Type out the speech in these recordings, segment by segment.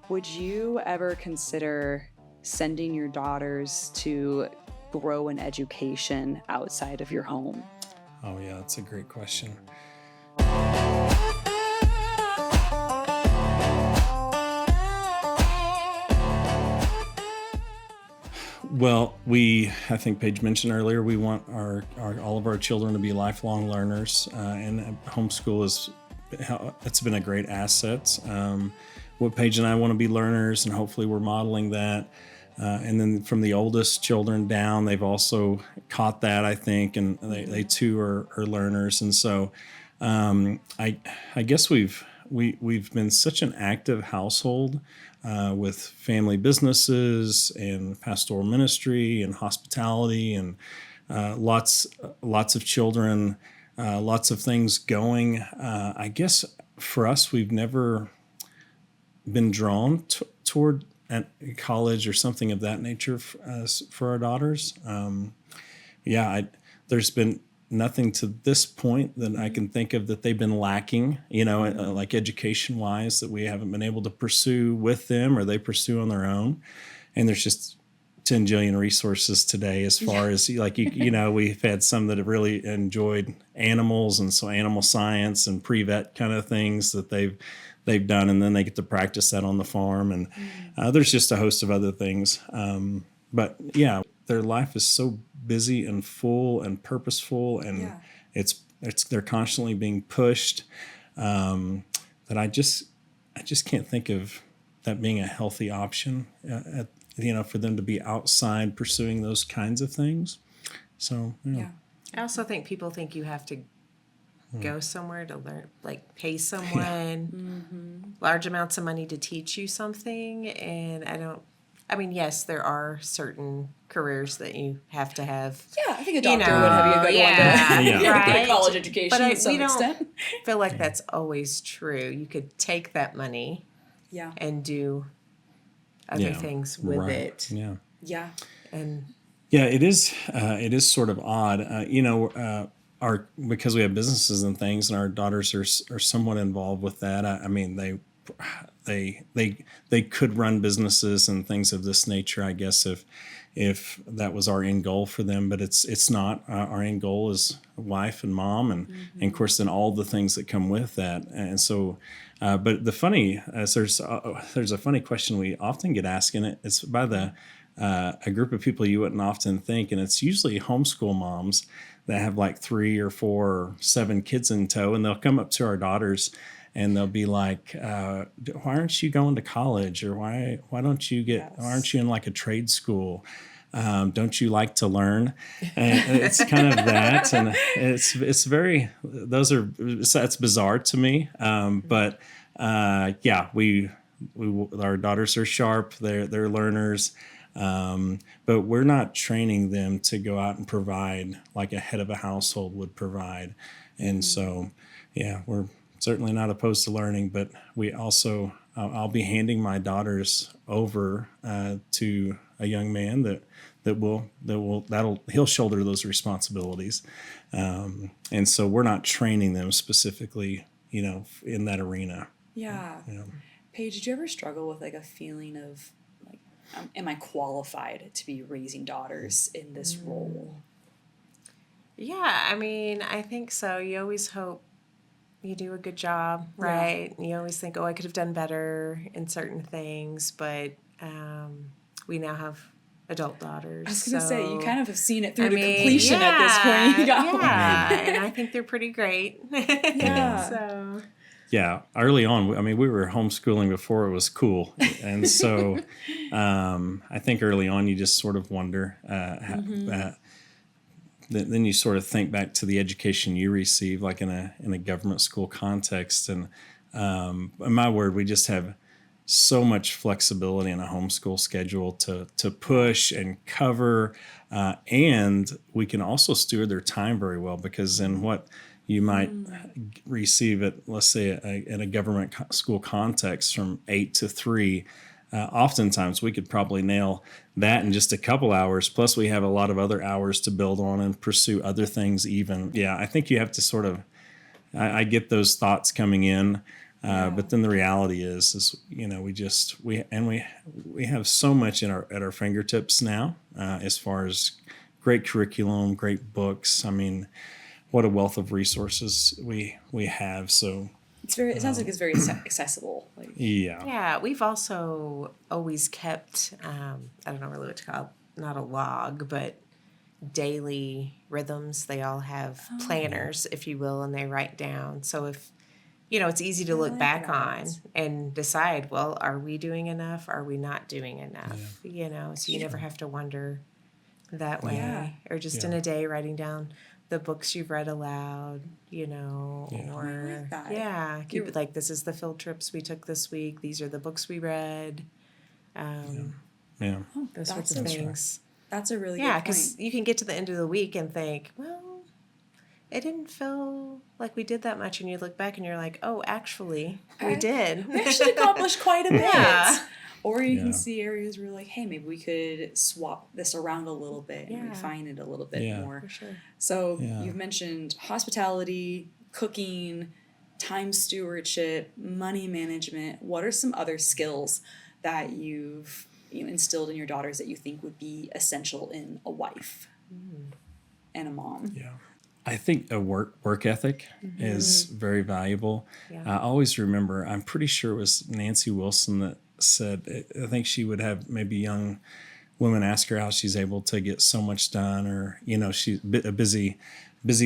Would you ever consider sending your daughters to grow an education outside of your home? Oh, yeah, that's a great question. Well, I think Paige mentioned earlier, we want all of our children to be lifelong learners, and homeschool it's been a great asset. What Paige and I want to be learners, and hopefully we're modeling that. And then from the oldest children down, they've also caught that, I think, and they too are learners. And so, I guess we've been such an active household with family businesses and pastoral ministry and hospitality and lots of children, lots of things going. I guess for us, we've never been drawn toward at college or something of that nature for our daughters. There's been nothing to this point that I can think of that they've been lacking, like education wise, that we haven't been able to pursue with them or they pursue on their own. And there's just 10 jillion resources today as far as we've had some that have really enjoyed animals, and so animal science and pre-vet kind of things that they've done, and then they get to practice that on the farm. And there's just a host of other things. But yeah, their life is so busy and full and purposeful, and they're constantly being pushed, that I just can't think of that being a healthy option, for them to be outside pursuing those kinds of things. So, yeah. I also think people think you have to go somewhere to learn, like pay someone large amounts of money to teach you something. And yes, there are certain careers that you have to have. Yeah, I think a doctor would have you go to right? a college education to some extent. I feel like that's always true. You could take that money and do other things with it. Yeah. Yeah. And it is sort of odd. Because we have businesses and things, and our daughters are somewhat involved with that. They could run businesses and things of this nature, I guess, if that was our end goal for them. But it's not. Our end goal is wife and mom, and of course then all the things that come with that. And so, but the funny there's a funny question we often get asked, and it's by a group of people you wouldn't often think, and it's usually homeschool moms that have like 3 or 4 or 7 kids in tow, and they'll come up to our daughters and they'll be like, why aren't you going to college? Or why don't you why aren't you in like a trade school? Don't you like to learn? And it's kind of that. And it's very, that's bizarre to me. But our daughters are sharp. They're learners. But we're not training them to go out and provide like a head of a household would provide. And so, we're certainly not opposed to learning, but we also, I'll be handing my daughters over to a young man he'll shoulder those responsibilities. And so we're not training them specifically, in that arena. Yeah. Paige, did you ever struggle with like a feeling of, am I qualified to be raising daughters in this role? Yeah, I think so. You always hope you do a good job, right? Yeah. You always think, I could have done better in certain things, but we now have adult daughters. I was going to say, you kind of have seen it through to completion at this point. And I think they're pretty great. Yeah. So... Yeah, early on, we were homeschooling before it was cool. And so I think early on you just sort of wonder, then you sort of think back to the education you receive, like in a government school context. And my word, we just have so much flexibility in a homeschool schedule to push and cover. And we can also steward their time very well, because in what you might receive at, let's say, in a government school context from 8 to 3. Oftentimes, we could probably nail that in just a couple hours. Plus, we have a lot of other hours to build on and pursue other things even. Yeah, I think you have to sort of, I get those thoughts coming in But then the reality is we have so much at our fingertips now, as far as great curriculum, great books. I mean, what a wealth of resources we have. So it sounds like it's very accessible. Like, yeah. Yeah, we've also always kept, I don't know really what to call it, not a log, but daily rhythms. They all have planners, if you will, and they write down. So if, it's easy to look like back that. on and decide, well, are we doing enough? Are we not doing enough? So you never have to wonder that way. Yeah. Or just in a day writing down the books you've read aloud, or I like that. keep it like, this is the field trips we took this week. These are the books we read. Yeah. Those sorts That's of a- things. That's a really Yeah, good because point. you can get to the end of the week and think, well, it didn't feel like we did that much. And you look back and you're like, oh, actually, we did. We actually accomplished quite a bit. Yeah. Or you Yeah. can see areas where like, hey, maybe we could swap this around a little bit and Yeah. refine it a little bit Yeah. more. For sure. So Yeah. you've mentioned hospitality, cooking, time stewardship, money management. What are some other skills that you've instilled in your daughters that you think would be essential in a wife and a mom? Yeah. I think a work ethic is very valuable. Yeah. I always remember, I'm pretty sure it was Nancy Wilson that said, I think she would have maybe young women ask her how she's able to get so much done, or, she's a busy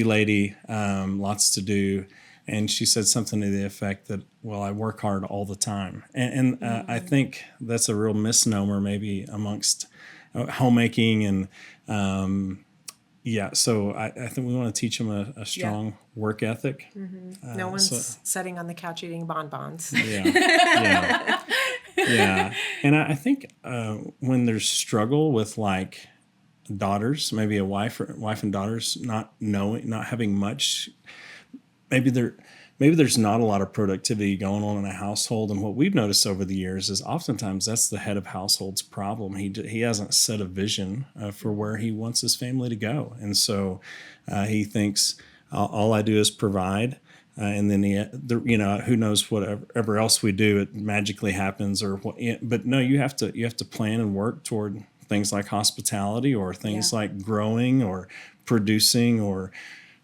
lady, lots to do. And she said something to the effect that, well, I work hard all the time. And I think that's a real misnomer maybe amongst homemaking and, so I think we want to teach them a strong work ethic. No one's sitting on the couch eating bonbons. Yeah. And I think when there's struggle with like daughters, maybe a wife and daughters not having much, maybe there's not a lot of productivity going on in a household. And what we've noticed over the years is oftentimes that's the head of household's problem. He hasn't set a vision for where he wants his family to go. And so he thinks all I do is provide. And then who knows, whatever else we do, it magically happens or what. But no, you have to plan and work toward things like hospitality or things like growing or producing or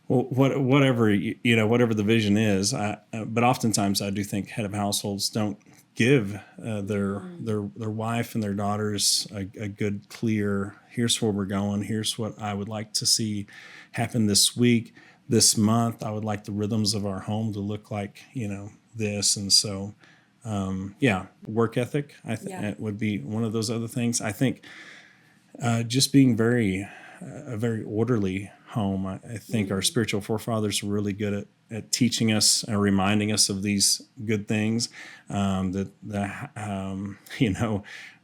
whatever the vision is. But oftentimes I do think head of households don't give their wife and their daughters a good, clear, here's where we're going, here's what I would like to see happen this week, this month. I would like the rhythms of our home to look like, this. And so, work ethic, I think would be one of those other things. I think just being a very orderly home. I think our spiritual forefathers were really good at teaching us and reminding us of these good things,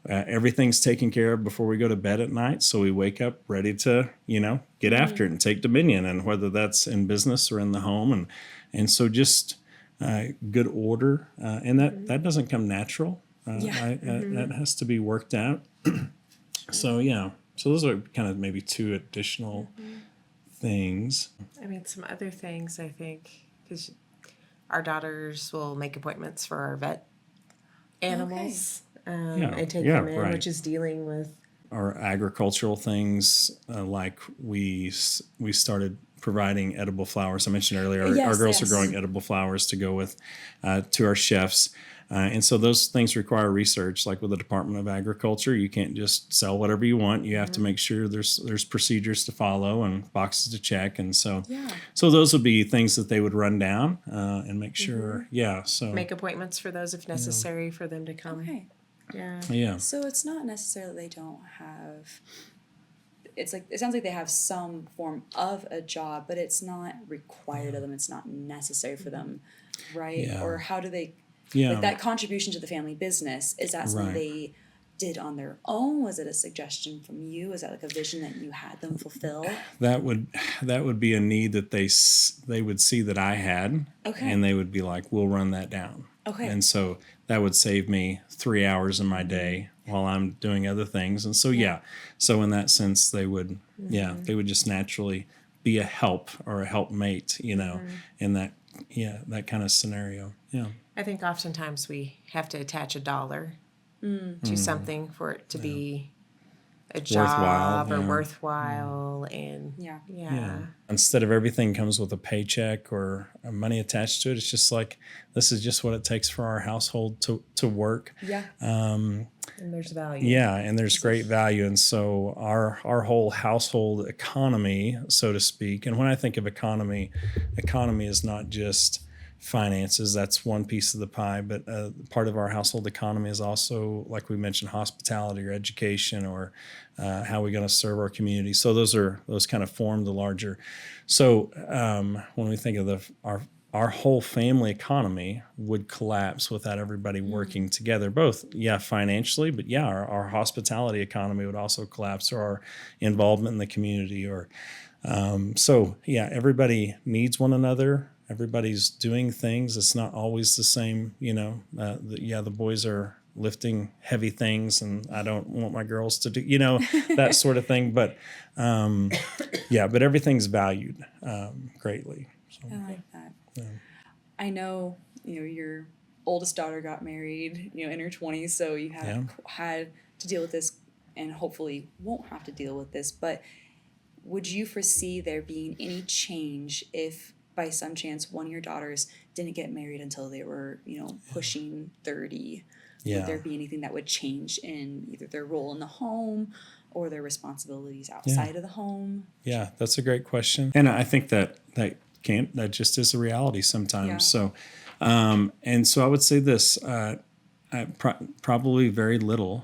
everything's taken care of before we go to bed at night. So we wake up ready to, get after it and take dominion, and whether that's in business or in the home. And so just good order. And that doesn't come natural. That has to be worked out. So those are kind of maybe two additional things. I mean, some other things, I think, because our daughters will make appointments for our vet animals and take them in, which is dealing with our agricultural things. Like we started providing edible flowers. I mentioned earlier, our girls are growing edible flowers to go with to our chefs. And so those things require research. Like with the Department of Agriculture, you can't just sell whatever you want. You have to make sure there's procedures to follow and boxes to check. And so those would be things that they would run down and make sure. So make appointments for those if necessary for them to come. Okay. Yeah. So it's not necessarily they don't have. It's like it sounds like they have some form of a job, but it's not required of them. It's not necessary for them, right? Yeah. Or how do they? Yeah. Like that contribution to the family business, is that something Right. they did on their own? Was it a suggestion from you? Is that like a vision that you had them fulfill? That would be a need that they would see that I had, Okay. and they would be like, "We'll run that down." Okay. And so that would save me 3 hours in my day while I'm doing other things. And so so in that sense, they would they would just naturally be a help or a helpmate, in that kind of scenario. Yeah. I think oftentimes we have to attach a dollar to something for it to be a job or yeah. worthwhile. And Yeah. Instead of everything comes with a paycheck or money attached to it, it's just like, this is just what it takes for our household to work. Yeah. and there's value. Yeah, and there's great value. And so our whole household economy, so to speak, and when I think of economy is not just finances. That's one piece of the pie, but part of our household economy is also, like we mentioned, hospitality or education, or how we're going to serve our community. So those kind of form the larger. So when we think of our whole family economy would collapse without everybody working together, both, financially, but our hospitality economy would also collapse, or our involvement in the community, or everybody needs one another. Everybody's doing things. It's not always the same, the boys are lifting heavy things and I don't want my girls to do, that sort of thing. But but everything's valued greatly. So, I like that. I know, your oldest daughter got married, in her 20s, so you have had to deal with this and hopefully won't have to deal with this, but would you foresee there being any change if by some chance one of your daughters didn't get married until they were, pushing 30? Would there be anything that would change in either their role in the home or their responsibilities outside of the home? Yeah, that's a great question. And I think that just is a reality sometimes. Yeah. So, and so I would say this, probably very little,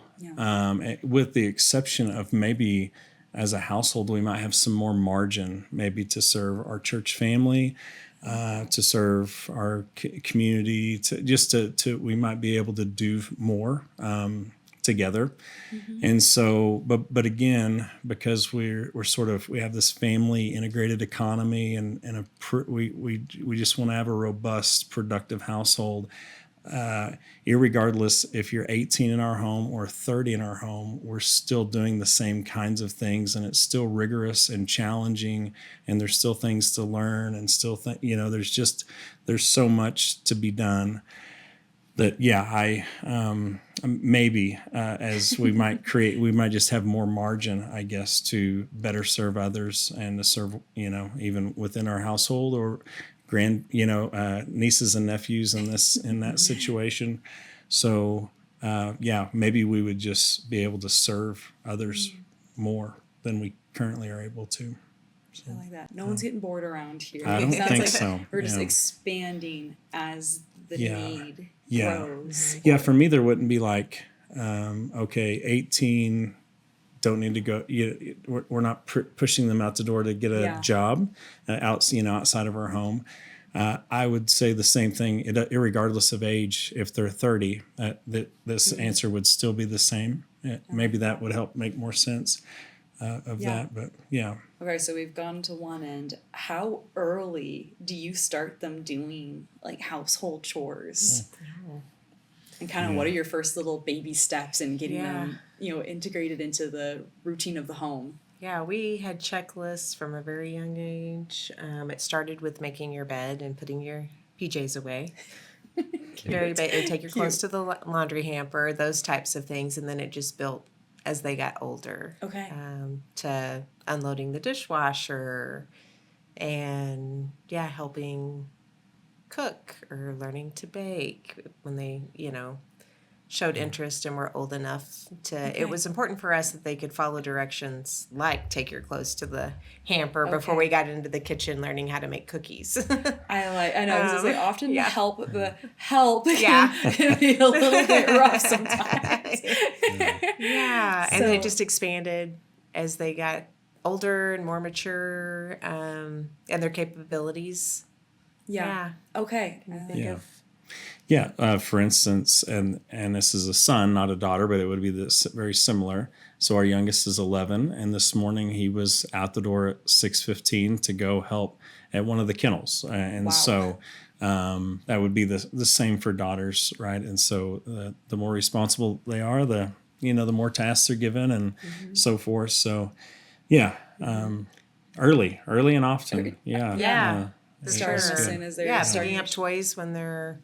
with the exception of maybe as a household, we might have some more margin, maybe to serve our church family, to serve our community, we might be able to do more together. And so, but again, because we have this family integrated economy, and we just want to have a robust, productive household. Irregardless if you're 18 in our home or 30 in our home, we're still doing the same kinds of things, and it's still rigorous and challenging, and there's still things to learn, and still there's so much to be done that I maybe as we might just have more margin, I guess, to better serve others and to serve even within our household, or nieces and nephews in that situation. So maybe we would just be able to serve others more than we currently are able to. So, I like that. No one's getting bored around here. I don't think so. We're just expanding as the need grows. Yeah, for me there wouldn't be like 18 don't need to go. We're not pushing them out the door to get a job outside of our home. I would say the same thing, irregardless of age. If they're 30, this answer would still be the same. Maybe that would help make more sense of that. But Okay, so we've gone to one end. How early do you start them doing like household chores? And kind of what are your first little baby steps in getting them, integrated into the routine of the home? Yeah, we had checklists from a very young age. It started with making your bed and putting your PJs away. Take your clothes to the laundry hamper, those types of things. And then it just built as they got older. Okay. To unloading the dishwasher and, helping cook or learning to bake when they, showed interest and were old enough to. It was important for us that they could follow directions like take your clothes to the hamper before we got into the kitchen learning how to make cookies. I know, because they often help can be a little bit rough sometimes. And it just expanded as they got older and more mature, and their capabilities. Okay. For instance, and this is a son, not a daughter, but it would be very similar. So our youngest is 11, and this morning he was out the door at 6:15 to go help at one of the kennels, and so that would be the same for daughters, right? And so the more responsible they are, the more tasks they're given, and so forth. So early and often, Start as soon as they're picking up toys when they're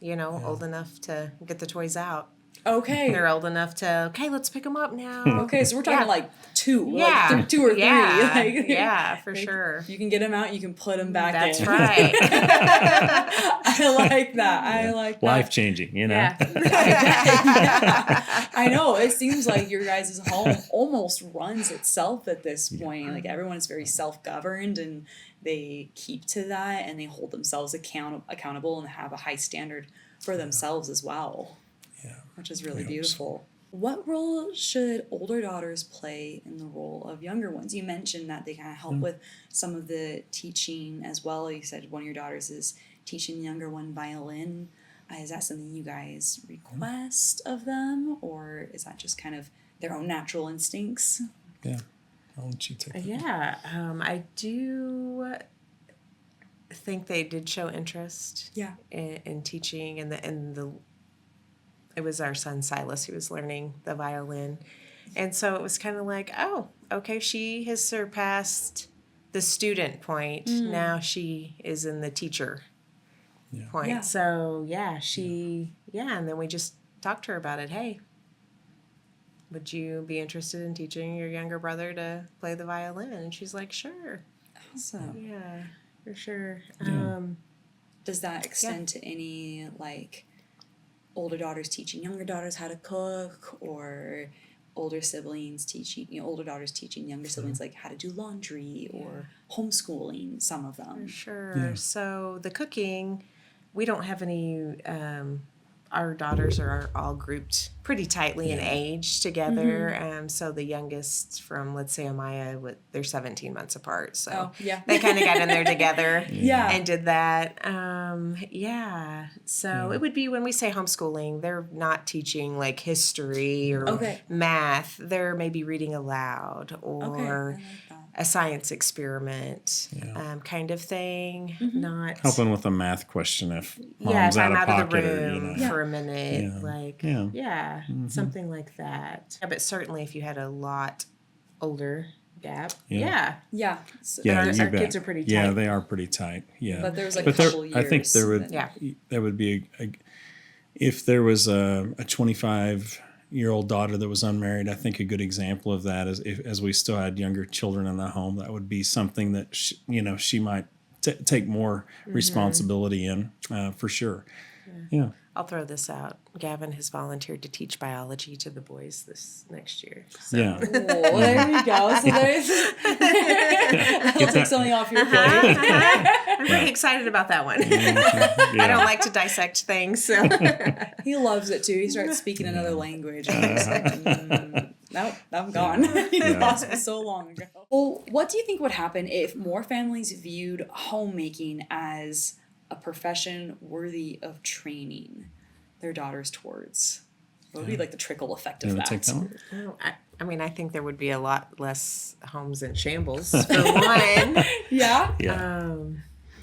old enough to get the toys out. Okay. They're old enough to, okay, let's pick them up now. Okay, so we're talking Yeah. like two, Yeah. like 2 or 3. Yeah. Like, Yeah, for like, sure. You can get them out, you can put them back That's in. right. I like that. I like that. Life changing, Yeah. Yeah. I know. It seems like your guys' home almost runs itself at this point. Like everyone is very self-governed and they keep to that and they hold themselves accountable and have a high standard for themselves as well. Yeah. Which is really so. beautiful. What role should older daughters play in the role of younger ones? You mentioned that they kind of help with some of the teaching as well. You said one of your daughters is teaching the younger one violin. Is that something you guys request of them, or is that just kind of their own natural instincts? Yeah. I'll let you take it. Yeah, I do think they did show interest Yeah. in teaching, and it was our son Silas who was learning the violin. And so it was kind of like, oh, okay, she has surpassed the student point. Now she is in the teacher point. Yeah. So, and then we just talked to her about it. Hey, would you be interested in teaching your younger brother to play the violin? And she's like, sure. Awesome. Yeah, for sure. Yeah. Does that extend to any, like, older daughters teaching younger daughters how to cook, or older daughters teaching younger siblings like how to do laundry, or homeschooling some of them? For sure. Yeah. So the cooking, we don't have any, our daughters are all grouped pretty tightly in age together. So the youngest from, let's say, Amaya, they're 17 months apart. So they kind of got in there together and did that. So it would be, when we say homeschooling, they're not teaching like history or math. They're maybe reading aloud or a science experiment kind of thing. Not helping with a math question if if mom's I'm out out of of the pocket room or, for a minute, something like that. Yeah, but certainly if you had a lot older gap, So our you bet. kids are pretty tight. Yeah, they are pretty tight. Yeah, but there's like a couple years. I think there would that- that would be if there was a 25-year-old daughter that was unmarried. I think a good example of that is as we still had younger children in the home, that would be something that she might take more responsibility in for sure. Yeah. I'll throw this out. Gavin has volunteered to teach biology to the boys this next year. So. Yeah. Oh, there you go. So there's I'll take something off your plate. I'm pretty excited about that one. I don't like to dissect things, so He loves it too. He starts speaking another language. And he's like, nope, I'm gone. You lost me so long ago. Well, what do you think would happen if more families viewed homemaking as a profession worthy of training their daughters towards? What would be like the trickle effect of You that? want to take that one? I mean, I think there would be a lot less homes in shambles for one. Yeah? Yeah.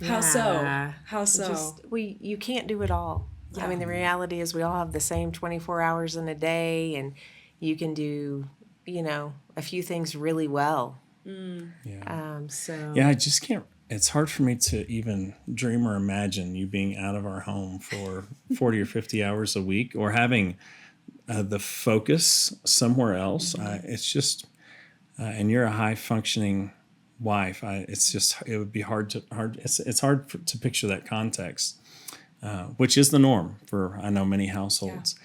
How so? How so? You can't do it all. I mean, the reality is we all have the same 24 hours in a day, and you can do, a few things really well. Yeah. So Yeah, I just can't. It's hard for me to even dream or imagine you being out of our home for 40 or 50 hours a week, or having the focus somewhere else. It's just, and you're a high functioning wife. It would be hard. It's hard to picture that context, which is the norm for, I know, many households.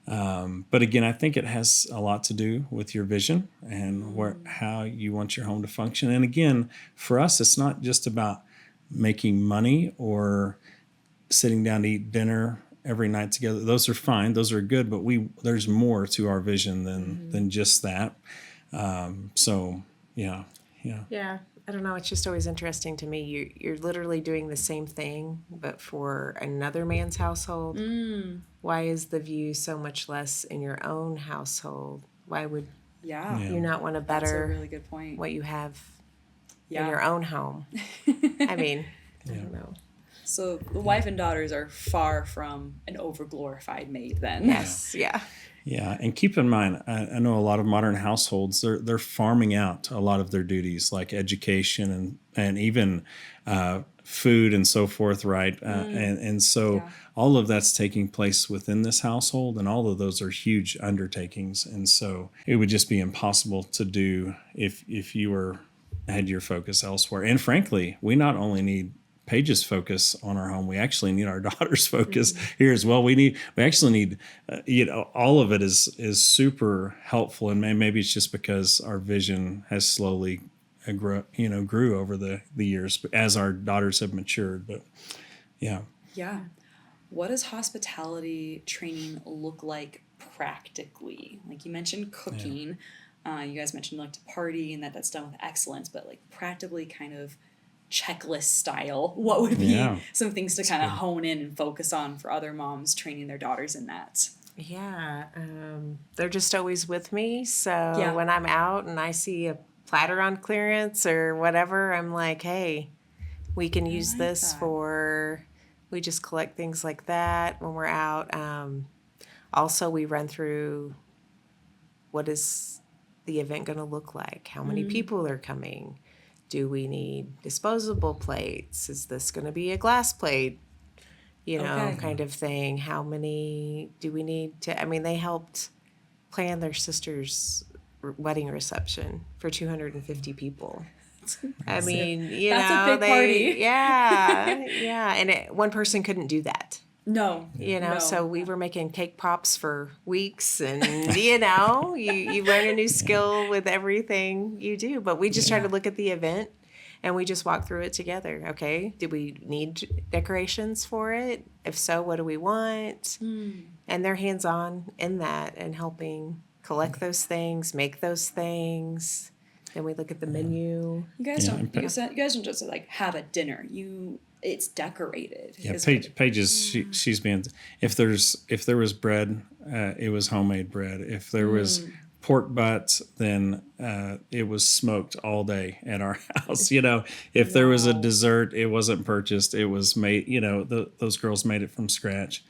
But again, I think it has a lot to do with your vision and how you want your home to function. And again, for us, it's not just about making money or sitting down to eat dinner every night together. Those are fine. Those are good. But there's more to our vision than just that. Yeah, I don't know. It's just always interesting to me. You're literally doing the same thing, but for another man's household. Why is the view so much less in your own household? Why would you not want to better That's a really good point. what you have in your own home? I mean, I don't know. So the wife and daughters are far from an overglorified maid then. Yes, yeah. Yeah, and keep in mind, I know a lot of modern households, they're farming out a lot of their duties, like education and even food and so forth, right? And so Yeah. all of that's taking place within this household, and all of those are huge undertakings. And so it would just be impossible to do if you had your focus elsewhere. And frankly, we not only need Paige's focus on our home, we actually need our daughter's focus here as well. We actually need, all of it is super helpful, and maybe it's just because our vision has slowly grew over the years as our daughters have matured. But yeah. Yeah. What does hospitality training look like practically? Like you mentioned cooking. You guys mentioned like to party and that's done with excellence, but like practically kind of checklist style, what would be some things to kind of hone in and focus on for other moms training their daughters in that? Yeah, they're just always with me. So when I'm out and I see a platter on clearance or whatever, I'm like, hey, we can use this we just collect things like that when we're out. Also, we run through what is the event going to look like? How many people are coming? Do we need disposable plates? Is this going to be a glass plate? Kind of thing. How many do we need to? I mean, they helped plan their sister's wedding reception for 250 people. I mean, that's a big party. Yeah. And one person couldn't do that. No. So we were making cake pops for weeks, and you learn a new skill with everything you do. But we just try to look at the event, and we just walk through it together. Okay, do we need decorations for it? If so, what do we want? And they're hands-on in that and helping collect those things, make those things. Then we look at the menu. You guys don't just like have a dinner. It's decorated. Yeah, Paige's she's been. If there was bread, it was homemade bread. If there was pork butts, then it was smoked all day at our house. If there was a dessert, it wasn't purchased. It was made. Those girls made it from scratch.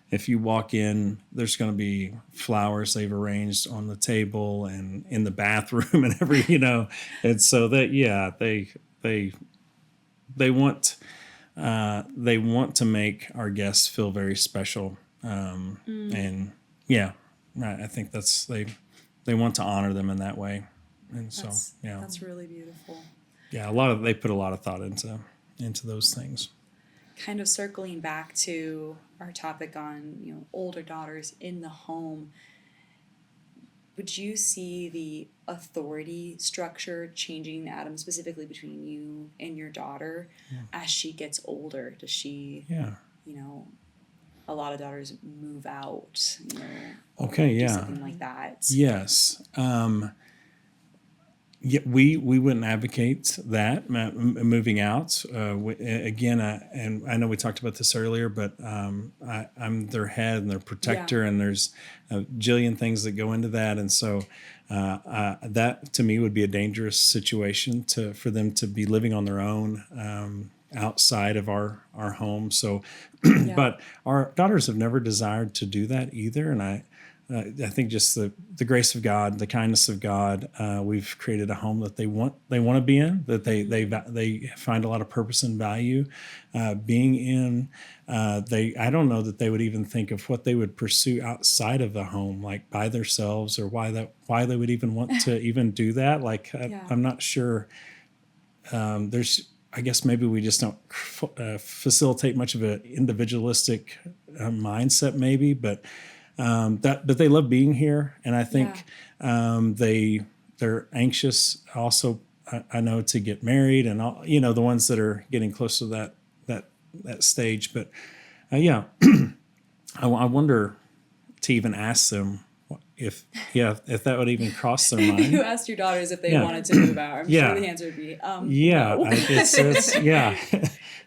If you walk in, there's going to be flowers they've arranged on the table and in the bathroom and and so that they want. They want to make our guests feel very special, and I think they want to honor them in that way, and that's really beautiful. Yeah, they put a lot of thought into those things. Kind of circling back to our topic on older daughters in the home. Would you see the authority structure changing, Adam, specifically between you and your daughter as she gets older? Does she, a lot of daughters move out, do something like that? Yes. We wouldn't advocate that, moving out. Again, and I know we talked about this earlier, but I'm their head and their protector, and there's a jillion things that go into that. And so that, to me, would be a dangerous situation for them to be living on their own outside of our home. So, but our daughters have never desired to do that either. And I think just the grace of God, the kindness of God, we've created a home that they want to be in, that they find a lot of purpose and value being in. I don't know that they would even think of what they would pursue outside of the home, like by themselves, or why they would even want to even do that. Like I'm not sure. I guess maybe we just don't facilitate much of an individualistic mindset, maybe, but. But they love being here, and I think they're anxious also. I know, to get married, and all, the ones that are getting close to that stage. But I wonder to even ask them if that would even cross their mind. You asked your daughters if they wanted to move out. I'm sure the answer would be no.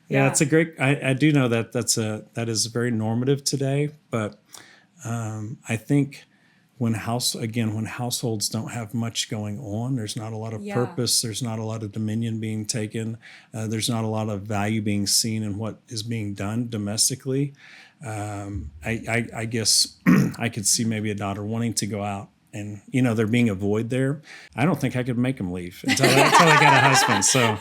It's a great. I do know that is very normative today, but. I think when households don't have much going on, there's not a lot of purpose, there's not a lot of dominion being taken, there's not a lot of value being seen in what is being done domestically. I guess I could see maybe a daughter wanting to go out, and there being a void there. I don't think I could make them leave until I got a husband. So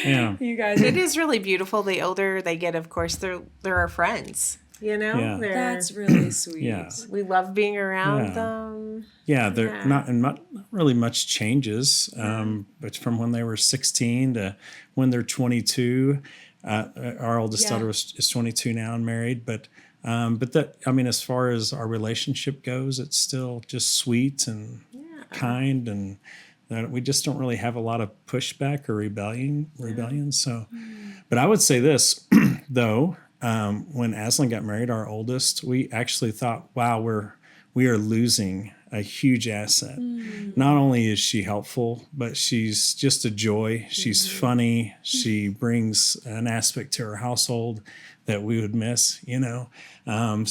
Yeah. You guys, It is really beautiful. The older they get, of course, they're our friends. You know, Yeah. that's really sweet. Yeah. we love being around Yeah. them. Yeah, they're Yeah. not really much changes, but from when they were 16 to when they're 22. Our oldest daughter is 22 now and married, but that, I mean, as far as our relationship goes, it's still just sweet and kind, and that we just don't really have a lot of pushback or rebellion. So, but I would say this though, when Aslan got married, our oldest, we actually thought, wow, we are losing a huge asset. Not only is she helpful, but she's just a joy. She's funny. She brings an aspect to her household that we would miss, you know. And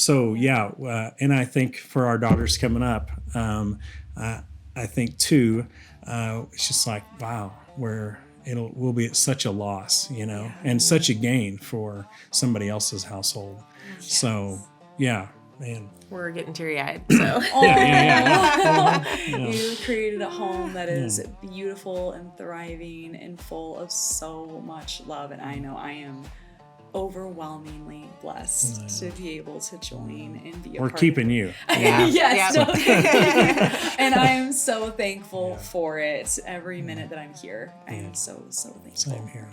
I think for our daughters coming up, I think too, it's just like, wow, we'll be at such a loss, you know, and such a gain for somebody else's household. Yes. So, yeah, man. We're getting teary-eyed, so. You created a home that is beautiful and thriving and full of so much love, and I know I am overwhelmingly blessed to be able to join and be a We're part keeping of it. you. Yes. No, and I am so thankful for it every minute that I'm here. I am so thankful. Same here.